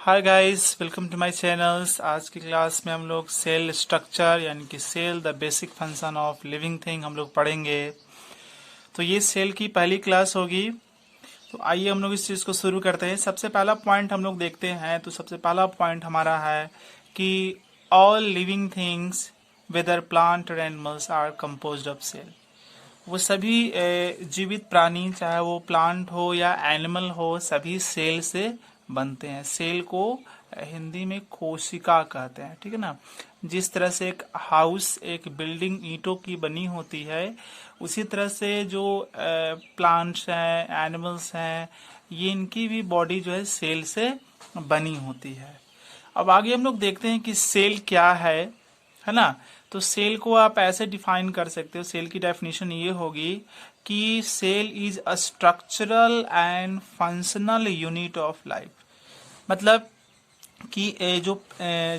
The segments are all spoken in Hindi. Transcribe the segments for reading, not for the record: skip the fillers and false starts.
Hi guys, welcome to my channels. आज की क्लास में हम लोग सेल स्ट्रक्चर यानी कि cell the basic function of living thing हम लोग पढ़ेंगे। तो ये सेल की पहली क्लास होगी। तो आइए हम लोग इस चीज़ को शुरू करते हैं। सबसे पहला पॉइंट हम लोग देखते हैं। तो सबसे पहला पॉइंट हमारा है कि all living things whether plant और animals are composed of cell. वो सभी जीवित प्राणी, चाहे वो प्लांट हो या एनिमल हो, सभी सेल से बनते हैं। सेल को हिंदी में कोशिका कहते हैं, ठीक है ना। जिस तरह से एक हाउस, एक बिल्डिंग ईंटों की बनी होती है, उसी तरह से जो प्लांट्स हैं, एनिमल्स हैं, ये इनकी भी बॉडी जो है सेल से बनी होती है। अब आगे हम लोग देखते हैं कि सेल क्या है ना। तो सेल को आप ऐसे डिफाइन कर सकते हो। सेल की डेफिनेशन ये होगी कि cell is a structural and functional unit of life. मतलब कि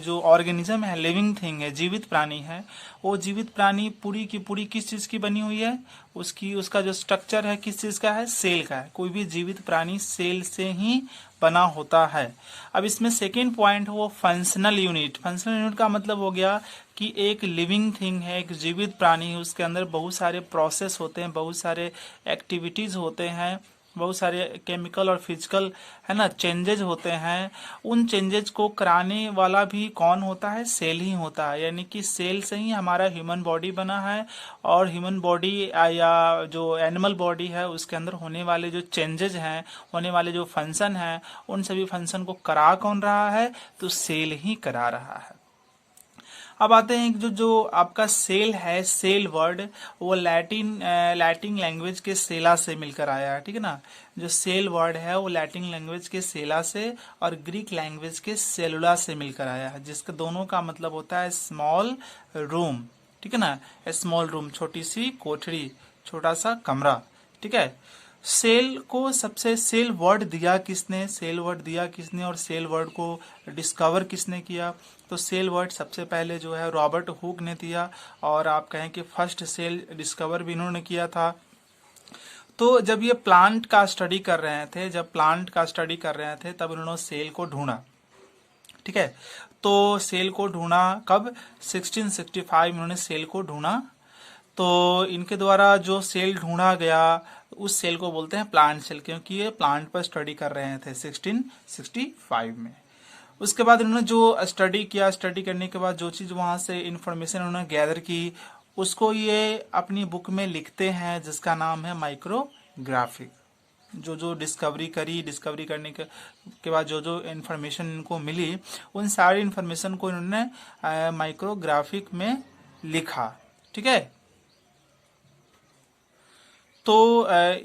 जो ऑर्गेनिज्म है, लिविंग थिंग है, जीवित प्राणी है, वो जीवित प्राणी पूरी की पूरी किस चीज की बनी हुई है, उसका जो स्ट्रक्चर है किस चीज का है, सेल का है। कोई भी जीवित प्राणी सेल से ही बना होता है। अब इसमें सेकेंड पॉइंट वो फंक्शनल यूनिट। फंक्शनल यूनिट का मतलब हो गया कि एक लिविंग थिंग है, एक जीवित प्राणी है, उसके अंदर बहुत सारे प्रोसेस होते हैं, बहुत सारे एक्टिविटीज होते हैं, बहुत सारे केमिकल और फिजिकल, है ना, चेंजेज होते हैं। उन चेंजेज को कराने वाला भी कौन होता है, सेल ही होता है। यानी कि सेल से ही हमारा ह्यूमन बॉडी बना है। और ह्यूमन बॉडी या जो एनिमल बॉडी है, उसके अंदर होने वाले जो चेंजेज हैं, होने वाले जो फंक्शन हैं, उन सभी फंक्शन को करा कौन रहा है, तो सेल ही करा रहा है। अब आते हैं जो जो आपका सेल है, सेल वर्ड, वो लैटिन लैंग्वेज के सेला से मिलकर आया है, ठीक है ना। जो सेल वर्ड है वो लैटिन लैंग्वेज के सेला से और ग्रीक लैंग्वेज के सेलुला से मिलकर आया है, जिसका दोनों का मतलब होता है स्मॉल रूम, ठीक है ना। स्मॉल रूम, छोटी सी कोठरी, छोटा सा कमरा, ठीक है। सेल को सबसे सेल वर्ड दिया किसने, सेल वर्ड दिया किसने और सेल वर्ड को डिस्कवर किसने किया, तो सेल वर्ड सबसे पहले जो है रॉबर्ट हुक ने दिया। और आप कहें कि फर्स्ट सेल डिस्कवर भी इन्होंने किया था। तो जब ये प्लांट का स्टडी कर रहे थे, जब प्लांट का स्टडी कर रहे थे, तब उन्होंने सेल को ढूंढा, ठीक है। तो सेल को ढूंढा कब, 1665 में उन्होंने सेल को ढूंढा। तो इनके द्वारा जो सेल ढूंढा गया, उस सेल को बोलते हैं प्लांट सेल, क्योंकि ये प्लांट पर स्टडी कर रहे थे 1665 में। उसके बाद इन्होंने जो स्टडी किया, स्टडी करने के बाद जो चीज वहां से इंफॉर्मेशन उन्होंने गैदर की, उसको ये अपनी बुक में लिखते हैं, जिसका नाम है माइक्रोग्राफिक। जो जो डिस्कवरी करी, डिस्कवरी करने के बाद जो जो इन्फॉर्मेशन इनको मिली, उन सारी इन्फॉर्मेशन को इन्होंने माइक्रोग्राफिक में लिखा, ठीक है। तो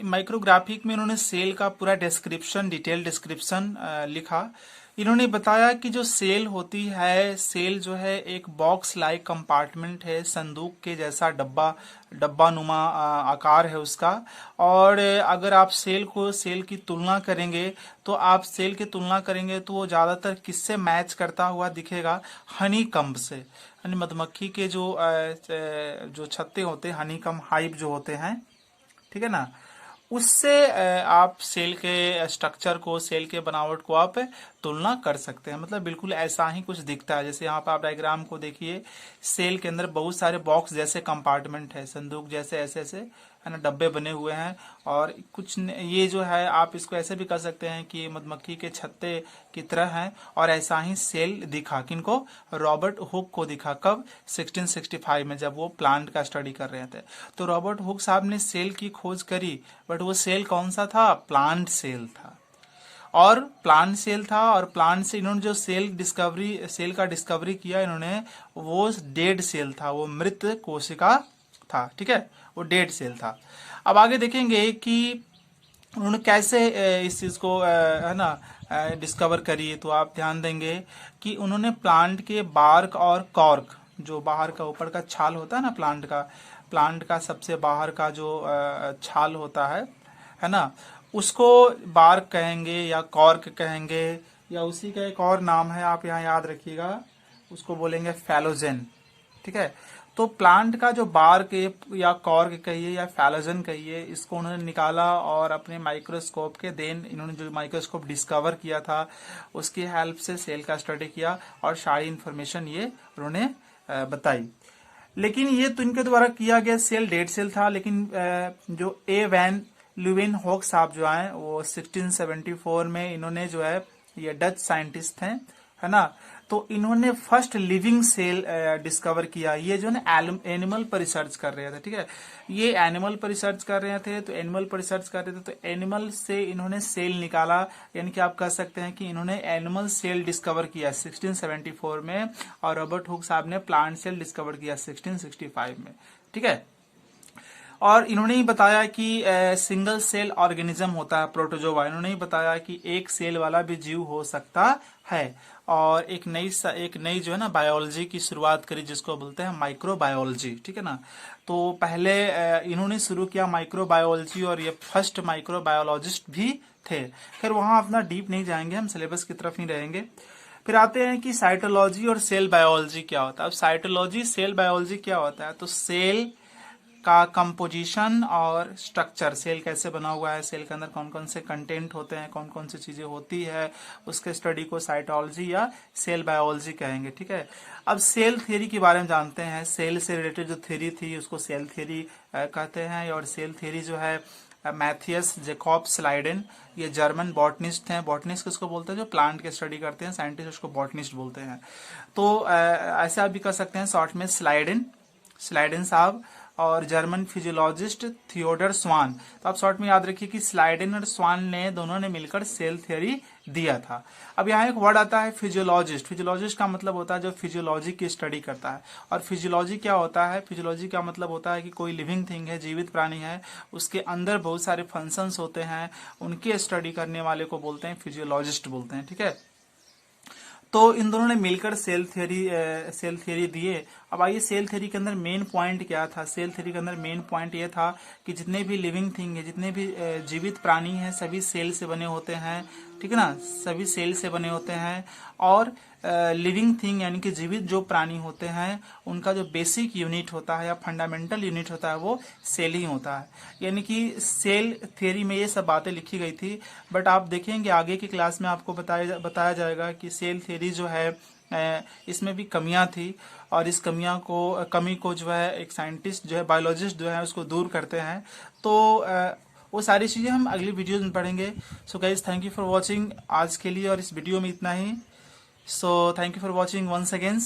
माइक्रोग्राफिक में इन्होंने सेल का पूरा डिस्क्रिप्शन, डिटेल डिस्क्रिप्शन लिखा। इन्होंने बताया कि जो सेल होती है, सेल जो है एक बॉक्स लाइक कंपार्टमेंट है, संदूक के जैसा डब्बा, डब्बा नुमा आकार है उसका। और अगर आप सेल को, सेल की तुलना करेंगे, तो आप सेल की तुलना करेंगे तो वो ज्यादातर किससे मैच करता हुआ दिखेगा, हनी कम्ब से, यानी मधुमक्खी के जो छत्ते होते हैं, हनी कम्ब हाइव जो होते हैं, ठीक है ना। उससे आप सेल के स्ट्रक्चर को, सेल के बनावट को आप तुलना कर सकते हैं। मतलब बिल्कुल ऐसा ही कुछ दिखता है। जैसे यहाँ पर आप डायग्राम को देखिए, सेल के अंदर बहुत सारे बॉक्स जैसे कंपार्टमेंट है, संदूक जैसे ऐसे ऐसे, है ना, डब्बे बने हुए हैं। और ये जो है, आप इसको ऐसे भी कर सकते हैं कि मधुमक्खी के छत्ते की तरह है। और ऐसा ही सेल दिखा किनको, रॉबर्ट हुक को दिखा, कब, 1665 में, जब वो प्लांट का स्टडी कर रहे थे। तो रॉबर्ट हुक साहब ने सेल की खोज करी, बट वो सेल कौन सा था, प्लांट सेल था। और प्लांट सेल था, और प्लांट से इन्होंने जो सेल का डिस्कवरी किया इन्होंने, वो डेड सेल था, वो मृत कोशिका था, ठीक है, वो डेड सेल था। अब आगे देखेंगे कि उन्होंने कैसे इस चीज को है ना डिस्कवर करी। तो आप ध्यान देंगे कि उन्होंने प्लांट के बार्क और कॉर्क, जो बाहर का ऊपर का छाल होता है ना प्लांट का सबसे बाहर का जो छाल होता है ना, उसको बार्क कहेंगे या कॉर्क कहेंगे, या उसी का एक और नाम है, आप यहाँ याद रखिएगा, उसको बोलेंगे फैलोजेन, ठीक है। तो प्लांट का जो बार्क या कॉर्क कहिए या फैलोजन कहिए, इसको उन्होंने निकाला और अपने माइक्रोस्कोप के देन इन्होंने जो माइक्रोस्कोप डिस्कवर किया था उसकी हेल्प से सेल का स्टडी किया और सारी इंफॉर्मेशन ये उन्होंने बताई। लेकिन ये तो इनके द्वारा किया गया सेल डेड सेल था, लेकिन जो ए वैन ल्यूवेनहोक साहब जो आए वो 1674 में इन्होंने जो है, ये डच साइंटिस्ट हैं, है ना, तो इन्होंने फर्स्ट लिविंग सेल डिस्कवर किया। ये जो है एनिमल पर रिसर्च कर रहे थे, ठीक है, ये एनिमल पर रिसर्च कर रहे थे, तो एनिमल पर रिसर्च कर रहे थे तो एनिमल से इन्होंने सेल निकाला, यानी कि आप कह सकते हैं कि इन्होंने एनिमल सेल डिस्कवर किया 1674 में, और रॉबर्ट हुक साहब ने प्लांट सेल डिस्कवर किया 1665 में, ठीक है। और इन्होंने ही बताया कि सिंगल सेल ऑर्गेनिज्म होता है प्रोटोजोआ, इन्होंने ही बताया कि एक सेल वाला भी जीव हो सकता है, और एक नई जो है ना बायोलॉजी की शुरुआत करी जिसको बोलते हैं माइक्रोबायोलॉजी, ठीक है ना। तो पहले इन्होंने शुरू किया माइक्रोबायोलॉजी, और ये फर्स्ट माइक्रोबायोलॉजिस्ट भी थे। फिर वहां अपना डीप नहीं जाएंगे, हम सिलेबस की तरफ ही रहेंगे। फिर आते हैं कि साइटोलॉजी और सेल बायोलॉजी क्या होता है। अब साइटोलॉजी सेल बायोलॉजी क्या होता है, तो सेल का कंपोजिशन और स्ट्रक्चर, सेल कैसे बना हुआ है, सेल के अंदर कौन कौन से कंटेंट होते हैं, कौन कौन सी चीजें होती है, उसके स्टडी को साइटोलॉजी या सेल बायोलॉजी कहेंगे, ठीक है। अब सेल थ्योरी के बारे में जानते हैं। सेल से रिलेटेड जो थ्योरी थी उसको सेल थ्योरी कहते हैं, और सेल थ्योरी जो है मैथियस जैकब स्लाइडेन, ये जर्मन बॉटनिस्ट हैं। बॉटनिस्ट किसको बोलते हैं, जो प्लांट के स्टडी करते हैं, साइंटिस्ट उसको बॉटनिस्ट बोलते हैं। तो ऐसे आप भी कर सकते हैं शॉर्ट में स्लाइडेन साहब, और जर्मन फिजियोलॉजिस्ट थियोडर स्वान। तो आप शॉर्ट में याद रखिए कि स्लाइडेन और स्वान ने दोनों ने मिलकर सेल थ्योरी दिया था। अब यहाँ एक वर्ड आता है फिजियोलॉजिस्ट। फिजियोलॉजिस्ट का मतलब होता है जो फिजियोलॉजी की स्टडी करता है। और फिजियोलॉजी क्या होता है, फिजियोलॉजी का मतलब होता है कि कोई लिविंग थिंग है, जीवित प्राणी है, उसके अंदर बहुत सारे फंक्शंस होते हैं, उनकी स्टडी करने वाले को बोलते हैं फिजियोलॉजिस्ट बोलते हैं, ठीक है। तो इन दोनों ने मिलकर सेल थ्योरी दिए। अब आइए सेल थ्योरी के अंदर मेन पॉइंट क्या था। सेल थ्योरी के अंदर मेन पॉइंट ये था कि जितने भी लिविंग थिंग है, जितने भी जीवित प्राणी हैं, सभी सेल से बने होते हैं, ठीक है ना, सभी सेल से बने होते हैं। और लिविंग थिंग यानी कि जीवित जो प्राणी होते हैं उनका जो बेसिक यूनिट होता है या फंडामेंटल यूनिट होता है वो सेल ही होता है। यानी कि सेल थ्योरी में ये सब बातें लिखी गई थी, बट आप देखेंगे आगे की क्लास में आपको बताया जाएगा कि सेल थ्योरी जो है इसमें भी कमियां थी, और इस कमी को जो है एक साइंटिस्ट जो है, बायोलॉजिस्ट जो है, उसको दूर करते हैं। तो वो सारी चीजें हम अगली वीडियो में पढ़ेंगे। So guys thank you for watching आज के लिए, और इस वीडियो में इतना ही। So thank you for watching once again.